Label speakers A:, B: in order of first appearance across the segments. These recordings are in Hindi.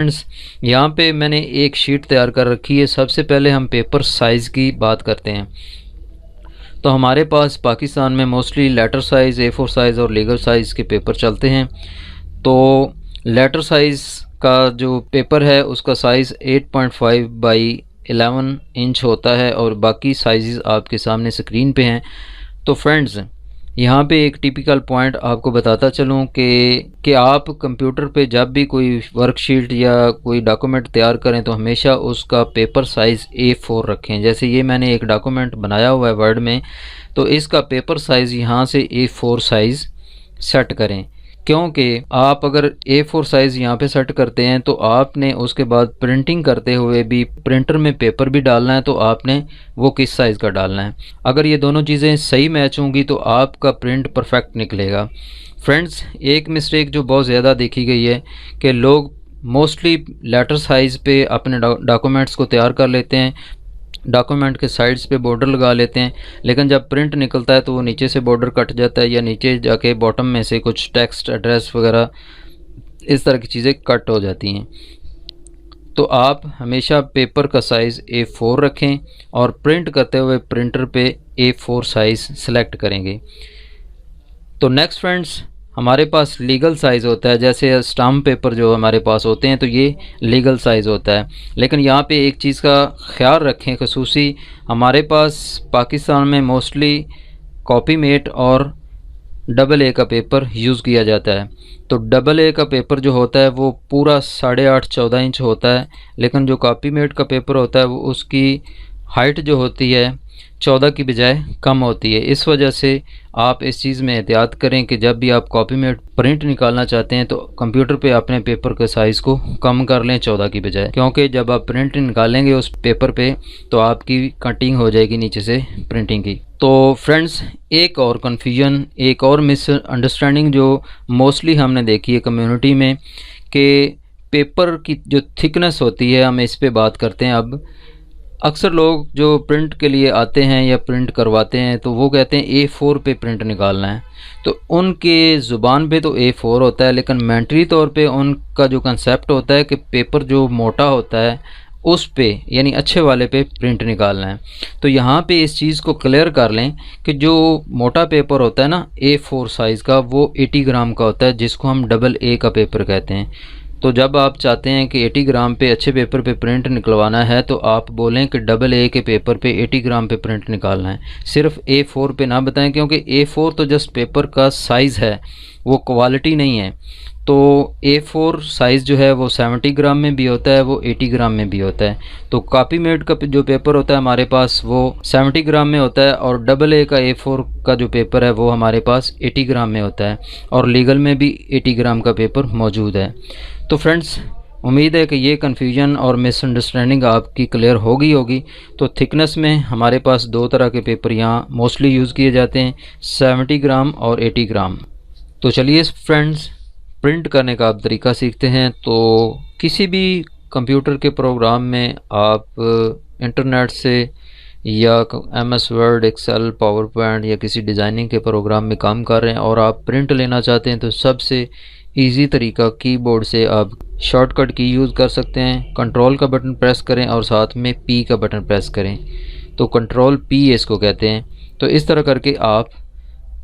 A: फ्रेंड्स, यहाँ पे मैंने एक शीट तैयार कर रखी है। सबसे पहले हम पेपर साइज़ की बात करते हैं। तो हमारे पास पाकिस्तान में mostly letter size, A4 size और लीगल साइज़ के पेपर चलते हैं। तो लेटर साइज़ का जो पेपर है उसका साइज़ 8.5 बाई 11 इंच होता है और बाकी साइज़ आपके सामने स्क्रीन पे हैं। तो फ्रेंड्स, यहाँ पे एक टिपिकल पॉइंट आपको बताता चलूँ कि आप कंप्यूटर पे जब भी कोई वर्कशीट या कोई डॉक्यूमेंट तैयार करें तो हमेशा उसका पेपर साइज़ A4 रखें। जैसे ये मैंने एक डॉक्यूमेंट बनाया हुआ है वर्ड में, तो इसका पेपर साइज़ यहाँ से A4 साइज़ सेट करें, क्योंकि आप अगर A4 साइज़ यहाँ पे सेट करते हैं तो आपने उसके बाद प्रिंटिंग करते हुए भी प्रिंटर में पेपर भी डालना है, तो आपने वो किस साइज़ का डालना है। अगर ये दोनों चीज़ें सही मैच होंगी तो आपका प्रिंट परफेक्ट निकलेगा। फ्रेंड्स, एक मिस्टेक जो बहुत ज़्यादा देखी गई है कि लोग मोस्टली लेटर साइज़ पे अपने डॉक्यूमेंट्स को तैयार कर लेते हैं, डॉक्यूमेंट के साइड्स पे बॉर्डर लगा लेते हैं, लेकिन जब प्रिंट निकलता है तो वो नीचे से बॉर्डर कट जाता है या नीचे जाके बॉटम में से कुछ टेक्स्ट, एड्रेस वगैरह इस तरह की चीज़ें कट हो जाती हैं। तो आप हमेशा पेपर का साइज़ A4 रखें और प्रिंट करते हुए प्रिंटर पे A4 साइज़ सेलेक्ट करेंगे। तो नेक्स्ट फ्रेंड्स, हमारे पास लीगल साइज़ होता है। जैसे स्टाम्प पेपर जो हमारे पास होते हैं तो ये लीगल साइज़ होता है, लेकिन यहाँ पे एक चीज़ का ख्याल रखें खसूसी, हमारे पास पाकिस्तान में मोस्टली कॉपी मेट और AA का पेपर यूज़ किया जाता है। तो AA का पेपर जो होता है वो पूरा 8.5-14 इंच होता है, लेकिन जो कॉपी मेट का पेपर होता है वो उसकी हाइट जो होती है 14 की बजाय कम होती है। इस वजह से आप इस चीज़ में एहतियात करें कि जब भी आप कॉपी में प्रिंट निकालना चाहते हैं तो कंप्यूटर पे अपने पेपर के साइज़ को कम कर लें 14 की बजाय, क्योंकि जब आप प्रिंट निकालेंगे उस पेपर पे तो आपकी कटिंग हो जाएगी नीचे से प्रिंटिंग की। तो फ्रेंड्स, एक और कन्फ्यूजन, एक और मिसअंडरस्टैंडिंग जो मोस्टली हमने देखी है कम्युनिटी में कि पेपर की जो थिकनेस होती है, हम इस पे बात करते हैं। अब अक्सर लोग जो प्रिंट के लिए आते हैं या प्रिंट करवाते हैं तो वो कहते हैं A4 पे प्रिंट निकालना है। तो उनके ज़ुबान पे तो A4 होता है, लेकिन मेंटली तौर पे उनका जो कंसेप्ट होता है कि पेपर जो मोटा होता है उस पे, यानी अच्छे वाले पे प्रिंट निकालना है। तो यहाँ पे इस चीज़ को क्लियर कर लें कि जो मोटा पेपर होता है ना A4 साइज़ का, वो 80 ग्राम का होता है, जिसको हम AA का पेपर कहते हैं। तो जब आप चाहते हैं कि 80 ग्राम पे अच्छे पेपर पे प्रिंट निकलवाना है तो आप बोलें कि AA के पेपर पे 80 ग्राम पे प्रिंट निकालना है, सिर्फ A4 पे ना बताएं, क्योंकि A4 तो जस्ट पेपर का साइज़ है, वो क्वालिटी नहीं है। तो A4 साइज़ जो है वो 70 ग्राम में भी होता है, वो 80 ग्राम में भी होता है। तो कॉपी मेट का जो पेपर होता है हमारे पास वो 70 ग्राम में होता है, और AA का A4 का जो पेपर है वो हमारे पास 80 ग्राम में होता है, और लीगल में भी 80 ग्राम का पेपर मौजूद है। तो फ्रेंड्स, उम्मीद है कि ये कन्फ्यूजन और मिसअंडरस्टैंडिंग आपकी क्लियर होगी। तो थिकनेस में हमारे पास दो तरह के पेपर यहाँ मोस्टली यूज़ किए जाते हैं, 70 ग्राम और 80 ग्राम। तो चलिए फ्रेंड्स, प्रिंट करने का आप तरीका सीखते हैं। तो किसी भी कंप्यूटर के प्रोग्राम में आप इंटरनेट से या MS Word, Excel, PowerPoint या किसी डिज़ाइनिंग के प्रोग्राम में काम कर रहे हैं और आप प्रिंट लेना चाहते हैं तो सबसे इजी तरीका कीबोर्ड से आप शॉर्टकट की यूज़ कर सकते हैं। कंट्रोल का बटन प्रेस करें और साथ में P का बटन प्रेस करें, तो कंट्रोल P इसको कहते हैं। तो इस तरह करके आप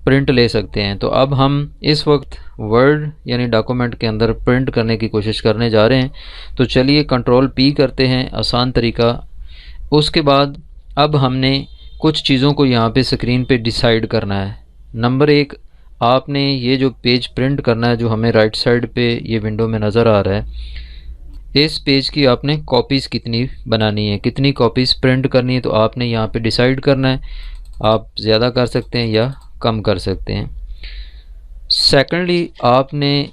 A: प्रिंट ले सकते हैं। तो अब हम इस वक्त वर्ड यानी डॉक्यूमेंट के अंदर प्रिंट करने की कोशिश करने जा रहे हैं। तो चलिए कंट्रोल P करते हैं, आसान तरीका। उसके बाद अब हमने कुछ चीज़ों को यहाँ पे स्क्रीन पे डिसाइड करना है। नंबर 1, आपने ये जो पेज प्रिंट करना है जो हमें राइट साइड पे ये विंडो में नज़र आ रहा है, इस पेज की आपने कॉपीज़ कितनी बनानी है, कितनी कॉपीज़ प्रिंट करनी है, तो आपने यहाँ पे डिसाइड करना है। आप ज़्यादा कर सकते हैं या कम कर सकते हैं। सेकेंडली, आपने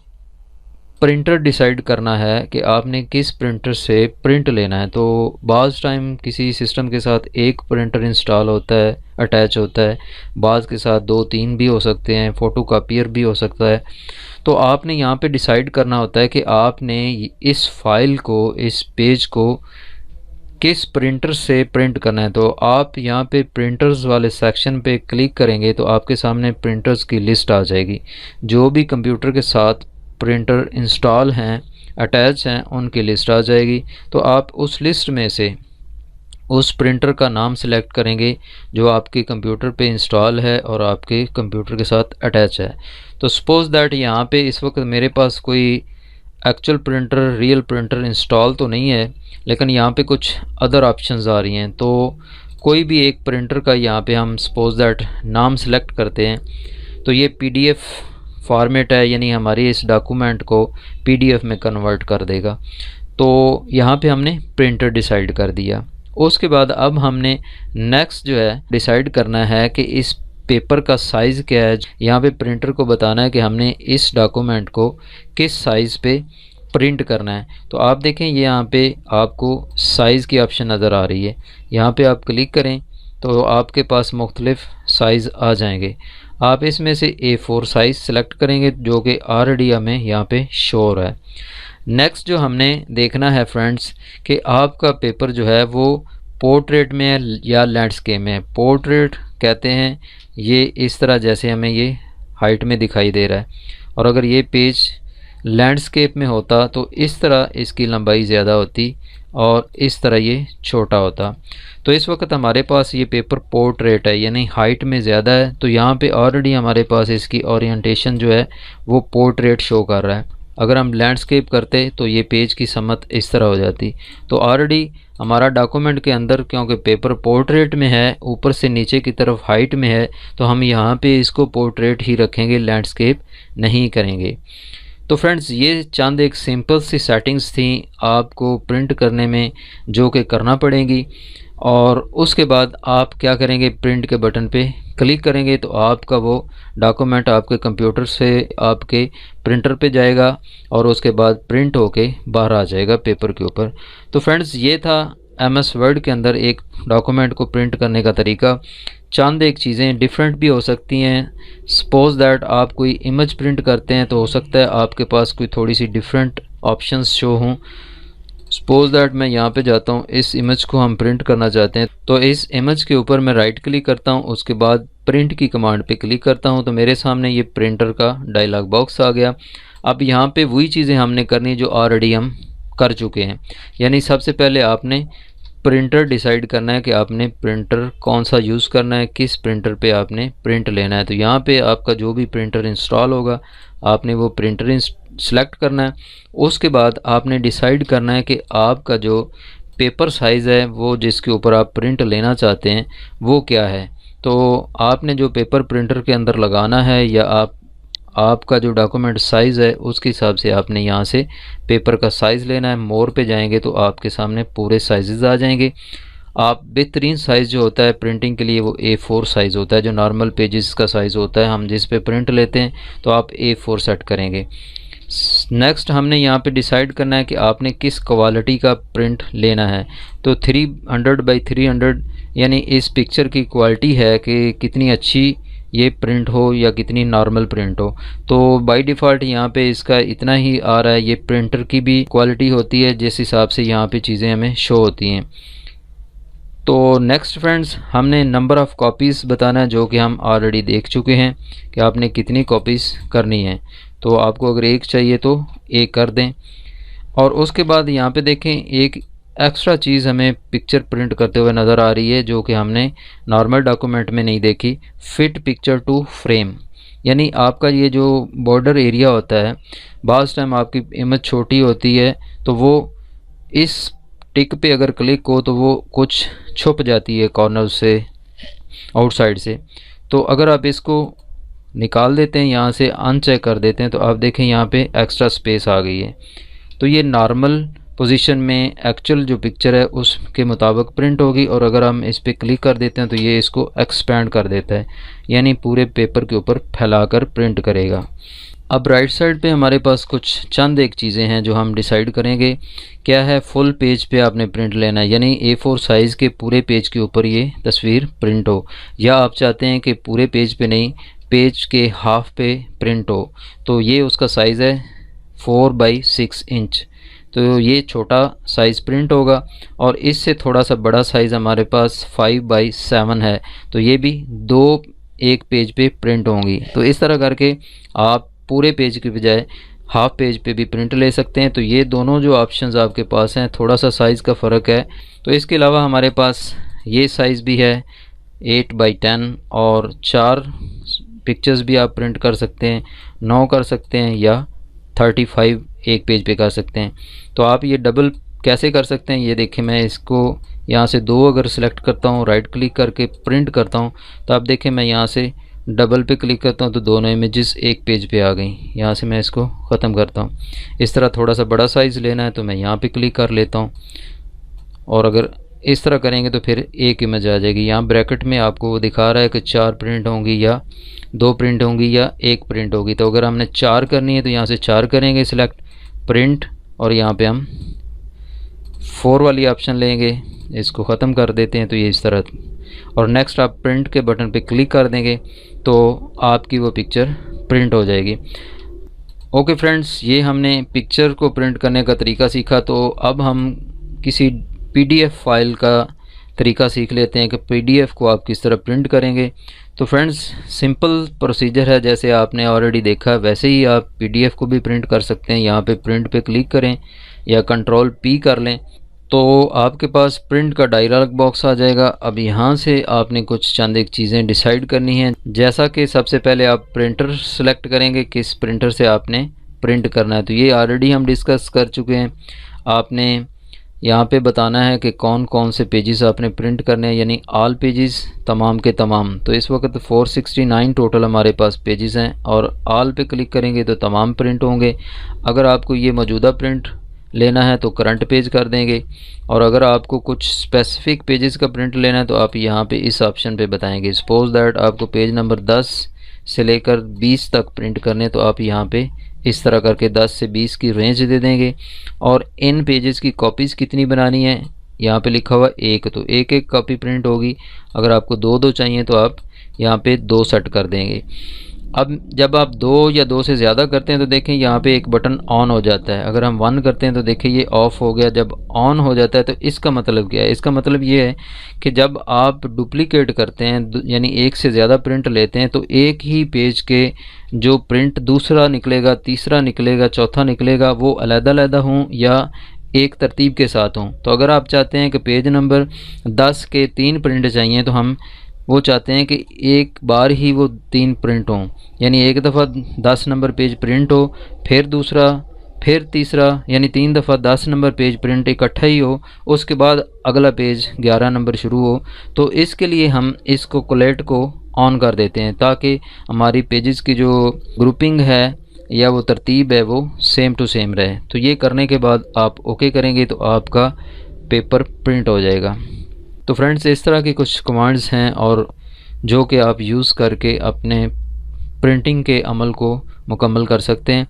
A: प्रिंटर डिसाइड करना है कि आपने किस प्रिंटर से प्रिंट लेना है। तो बाज़ टाइम किसी सिस्टम के साथ एक प्रिंटर इंस्टॉल होता है, अटैच होता है, बाज़ के साथ 2-3 भी हो सकते हैं, फ़ोटो कापियर भी हो सकता है। तो आपने यहाँ पे डिसाइड करना होता है कि आपने इस फाइल को, इस पेज को किस प्रिंटर से प्रिंट करना है। तो आप यहाँ पे प्रिंटर्स वाले सेक्शन पे क्लिक करेंगे तो आपके सामने प्रिंटर्स की लिस्ट आ जाएगी। जो भी कंप्यूटर के साथ प्रिंटर इंस्टॉल हैं अटैच हैं उनकी लिस्ट आ जाएगी। तो आप उस लिस्ट में से उस प्रिंटर का नाम सेलेक्ट करेंगे जो आपके कंप्यूटर पे इंस्टॉल है और आपके कंप्यूटर के साथ अटैच है। तो सपोज़ दैट यहाँ पे इस वक्त मेरे पास कोई actual printer real printer install तो नहीं है, लेकिन यहाँ पे कुछ अदर ऑप्शंस आ रही हैं। तो कोई भी एक प्रिंटर का यहाँ पे हम सपोज़ दैट नाम सेलेक्ट करते हैं तो ये PDF फॉर्मेट है, यानी हमारी इस डॉक्यूमेंट को PDF में कन्वर्ट कर देगा। तो यहाँ पे हमने प्रिंटर डिसाइड कर दिया। उसके बाद अब हमने नेक्स्ट जो है डिसाइड करना है कि इस पेपर का साइज़ क्या है। यहाँ पे प्रिंटर को बताना है कि हमने इस डॉक्यूमेंट को किस साइज़ पे प्रिंट करना है। तो आप देखें ये यहाँ पे आपको साइज़ की ऑप्शन नज़र आ रही है, यहाँ पे आप क्लिक करें तो आपके पास मुख्तलिफ़ साइज़ आ जाएंगे। आप इसमें से A4 साइज़ सेलेक्ट करेंगे जो कि ऑलरेडी हमें यहाँ पे शो हो रहा है। नेक्स्ट जो हमने देखना है फ्रेंड्स कि आपका पेपर जो है वो पोर्ट्रेट में है या लैंडस्केप में है। पोर्ट्रेट कहते हैं ये इस तरह जैसे हमें ये हाइट में दिखाई दे रहा है, और अगर ये पेज लैंडस्केप में होता तो इस तरह इसकी लंबाई ज़्यादा होती और इस तरह ये छोटा होता। तो इस वक्त हमारे पास ये पेपर पोर्ट्रेट है यानी हाइट में ज़्यादा है, तो यहाँ पे ऑलरेडी हमारे पास इसकी ओरिएंटेशन जो है वो पोर्ट्रेट शो कर रहा है। अगर हम लैंडस्केप करते तो ये पेज की समत इस तरह हो जाती। तो ऑलरेडी हमारा डॉक्यूमेंट के अंदर क्योंकि पेपर पोर्ट्रेट में है, ऊपर से नीचे की तरफ हाइट में है, तो हम यहाँ पे इसको पोर्ट्रेट ही रखेंगे, लैंडस्केप नहीं करेंगे। तो फ्रेंड्स ये चंद एक सिंपल सी सेटिंग्स थी आपको प्रिंट करने में जो कि करना पड़ेगी, और उसके बाद आप क्या करेंगे प्रिंट के बटन पे क्लिक करेंगे तो आपका वो डॉक्यूमेंट आपके कंप्यूटर से आपके प्रिंटर पे जाएगा और उसके बाद प्रिंट होके बाहर आ जाएगा पेपर के ऊपर। तो फ्रेंड्स ये था MS वर्ड के अंदर एक डॉक्यूमेंट को प्रिंट करने का तरीका। चंद एक चीज़ें डिफरेंट भी हो सकती हैं। सपोज़ दैट आप कोई इमेज प्रिंट करते हैं तो हो सकता है आपके पास कोई थोड़ी सी डिफरेंट ऑप्शंस शो हों। सपोज़ दैट मैं यहाँ पे जाता हूँ, इस इमेज को हम प्रिंट करना चाहते हैं, तो इस इमेज के ऊपर मैं राइट क्लिक करता हूँ, उसके बाद प्रिंट की कमांड पे क्लिक करता हूँ, तो मेरे सामने ये प्रिंटर का डायलॉग बॉक्स आ गया। अब यहाँ पे वही चीज़ें हमने करनी जो ऑलरेडी हम कर चुके हैं। यानी सबसे पहले आपने प्रिंटर डिसाइड करना है कि आपने प्रिंटर कौन सा यूज़ करना है, किस प्रिंटर पे आपने प्रिंट लेना है। तो यहाँ पे आपका जो भी प्रिंटर इंस्टॉल होगा आपने वो प्रिंटर सेलेक्ट करना है। उसके बाद आपने डिसाइड करना है कि आपका जो पेपर साइज़ है वो जिसके ऊपर आप प्रिंट लेना चाहते हैं वो क्या है। तो आपने जो पेपर प्रिंटर के अंदर लगाना है या आपका जो डॉक्यूमेंट साइज़ है उसके हिसाब से आपने यहाँ से पेपर का साइज़ लेना है। मोर पे जाएंगे तो आपके सामने पूरे साइज़ आ जाएंगे। आप बेहतरीन साइज़ जो होता है प्रिंटिंग के लिए वो A4 साइज़ होता है, जो नॉर्मल पेजेस का साइज़ होता है हम जिस पे प्रिंट लेते हैं, तो आप A4 सेट करेंगे। नेक्स्ट हमने यहाँ पे डिसाइड करना है कि आपने किस क्वालिटी का प्रिंट लेना है। तो 300 बाई 300 यानी इस पिक्चर की क्वालिटी है कि कितनी अच्छी ये प्रिंट हो या कितनी नॉर्मल प्रिंट हो। तो बाय डिफ़ॉल्ट यहाँ पे इसका इतना ही आ रहा है। ये प्रिंटर की भी क्वालिटी होती है जिस हिसाब से यहाँ पे चीज़ें हमें शो होती हैं। तो नेक्स्ट फ्रेंड्स हमने नंबर ऑफ़ कॉपीज़ बताना है जो कि हम ऑलरेडी देख चुके हैं कि आपने कितनी कॉपीज़ करनी है। तो आपको अगर एक चाहिए तो एक कर दें। और उसके बाद यहाँ पे देखें एक एक्स्ट्रा चीज़ हमें पिक्चर प्रिंट करते हुए नज़र आ रही है जो कि हमने नॉर्मल डॉक्यूमेंट में नहीं देखी। फिट पिक्चर टू फ्रेम, यानी आपका ये जो बॉर्डर एरिया होता है, बाज़ टाइम आपकी इमेज छोटी होती है तो वो इस टिक पे अगर क्लिक हो तो वो कुछ छुप जाती है कॉर्नर से, आउटसाइड से। तो अगर आप इसको निकाल देते हैं, यहाँ से अनचेक कर देते हैं, तो आप देखें यहाँ पे एक्स्ट्रा स्पेस आ गई है। तो ये नॉर्मल पोजीशन में एक्चुअल जो पिक्चर है उसके मुताबिक प्रिंट होगी, और अगर हम इस पर क्लिक कर देते हैं तो ये इसको एक्सपेंड कर देता है, यानी पूरे पेपर के ऊपर फैलाकर प्रिंट करेगा। अब राइट साइड पे हमारे पास कुछ चंद एक चीज़ें हैं जो हम डिसाइड करेंगे। क्या है, फुल पेज पे आपने प्रिंट लेना है, यानी A4 साइज़ के पूरे पेज के ऊपर ये तस्वीर प्रिंट हो, या आप चाहते हैं कि पूरे पेज पे नहीं, पेज के हाफ पे प्रिंट हो। तो ये उसका साइज़ है 4 बाई 6 इंच। तो ये छोटा साइज़ प्रिंट होगा, और इससे थोड़ा सा बड़ा साइज़ हमारे पास 5 बाई 7 है। तो ये भी दो एक पेज पे प्रिंट होंगी। तो इस तरह करके आप पूरे पेज के बजाय हाफ पेज पे भी प्रिंट ले सकते हैं। तो ये दोनों जो ऑप्शंस आपके पास हैं, थोड़ा सा साइज़ का फ़र्क है। तो इसके अलावा हमारे पास ये साइज़ भी है 8x10, और 4 पिक्चर्स भी आप प्रिंट कर सकते हैं, 9 कर सकते हैं या 35 एक पेज पे कर सकते हैं। तो आप ये डबल कैसे कर सकते हैं, ये देखिए मैं इसको यहाँ से 2 अगर सिलेक्ट करता हूँ, राइट क्लिक करके प्रिंट करता हूँ, तो आप देखें मैं यहाँ से डबल पे क्लिक करता हूँ तो दोनों इमेजेस एक पेज पे आ गई। यहाँ से मैं इसको ख़त्म करता हूँ। इस तरह थोड़ा सा बड़ा साइज़ लेना है तो मैं यहाँ पे क्लिक कर लेता हूँ, और अगर इस तरह करेंगे तो फिर एक इमेज आ जाएगी। यहाँ ब्रैकेट में आपको वो दिखा रहा है कि 4 प्रिंट होंगी या 2 प्रिंट होंगी या 1 प्रिंट होगी। तो अगर हमने 4 करनी है तो यहाँ से 4 करेंगे सिलेक्ट, प्रिंट, और यहाँ पे हम 4 वाली ऑप्शन लेंगे, इसको ख़त्म कर देते हैं। तो ये इस तरह, और नेक्स्ट आप प्रिंट के बटन पे क्लिक कर देंगे तो आपकी वो पिक्चर प्रिंट हो जाएगी। ओके फ्रेंड्स, ये हमने पिक्चर को प्रिंट करने का तरीका सीखा। तो अब हम किसी PDF फाइल का तरीका सीख लेते हैं कि PDF को आप किस तरह प्रिंट करेंगे। तो फ्रेंड्स, सिंपल प्रोसीजर है, जैसे आपने ऑलरेडी देखा वैसे ही आप PDF को भी प्रिंट कर सकते हैं। यहाँ पे प्रिंट पे क्लिक करें या Ctrl+P कर लें तो आपके पास प्रिंट का डायलॉग बॉक्स आ जाएगा। अब यहाँ से आपने कुछ चंद एक चीज़ें डिसाइड करनी हैं, जैसा कि सबसे पहले आप प्रिंटर सेलेक्ट करेंगे, किस प्रिंटर से आपने प्रिंट करना है। तो ये ऑलरेडी हम डिस्कस कर चुके हैं। आपने यहाँ पे बताना है कि कौन कौन से पेजेस आपने प्रिंट करने हैं, यानी ऑल पेजेस, तमाम के तमाम। तो इस वक्त 469 टोटल हमारे पास पेजेस हैं, और ऑल पे क्लिक करेंगे तो तमाम प्रिंट होंगे। अगर आपको ये मौजूदा प्रिंट लेना है तो करंट पेज कर देंगे, और अगर आपको कुछ स्पेसिफिक पेजेस का प्रिंट लेना है तो आप यहाँ पे इस ऑप्शन पे बताएंगे। सपोज दैट आपको पेज नंबर 10 से लेकर 20 तक प्रिंट करने, तो आप यहाँ पे इस तरह करके 10 से 20 की रेंज दे देंगे। और इन पेजेस की कॉपीज़ कितनी बनानी है, यहाँ पे लिखा हुआ 1, तो एक एक कॉपी प्रिंट होगी। अगर आपको 2 चाहिए तो आप यहाँ पे 2 सेट कर देंगे। अब जब आप 2 या 2 से ज़्यादा करते हैं तो देखें यहाँ पे एक बटन ऑन हो जाता है। अगर हम 1 करते हैं तो देखें ये ऑफ़ हो गया। जब ऑन हो जाता है तो इसका मतलब क्या है, इसका मतलब ये है कि जब आप डुप्लीकेट करते हैं, यानी एक से ज़्यादा प्रिंट लेते हैं, तो एक ही पेज के जो प्रिंट दूसरा निकलेगा, तीसरा निकलेगा, चौथा निकलेगा, वो अलग-अलग हों या एक तरतीब के साथ हों। तो अगर आप चाहते हैं कि पेज नंबर 10 के 3 प्रिंट चाहिए, तो हम वो चाहते हैं कि एक बार ही वो 3 प्रिंट हों, यानी एक दफ़ा 10 नंबर पेज प्रिंट हो, फिर दूसरा, फिर तीसरा, यानी 3 दफ़ा 10 नंबर पेज प्रिंट इकट्ठा ही हो, उसके बाद अगला पेज 11 नंबर शुरू हो। तो इसके लिए हम इसको कोलेट को ऑन कर देते हैं, ताकि हमारी पेजेस की जो ग्रुपिंग है या वो तरतीब है वो सेम टू सेम रहे। तो ये करने के बाद आप ओके करेंगे तो आपका पेपर प्रिंट हो जाएगा। तो फ्रेंड्स, इस तरह की कुछ कमांड्स हैं और जो कि आप यूज़ करके अपने प्रिंटिंग के अमल को मुकम्मल कर सकते हैं।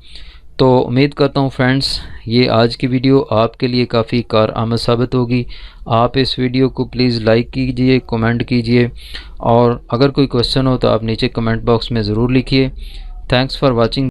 A: तो उम्मीद करता हूँ फ्रेंड्स, ये आज की वीडियो आपके लिए काफ़ी कारआमद साबित होगी। आप इस वीडियो को प्लीज़ लाइक कीजिए, कमेंट कीजिए, और अगर कोई क्वेश्चन हो तो आप नीचे कमेंट बॉक्स में ज़रूर लिखिए। Thanks for watching.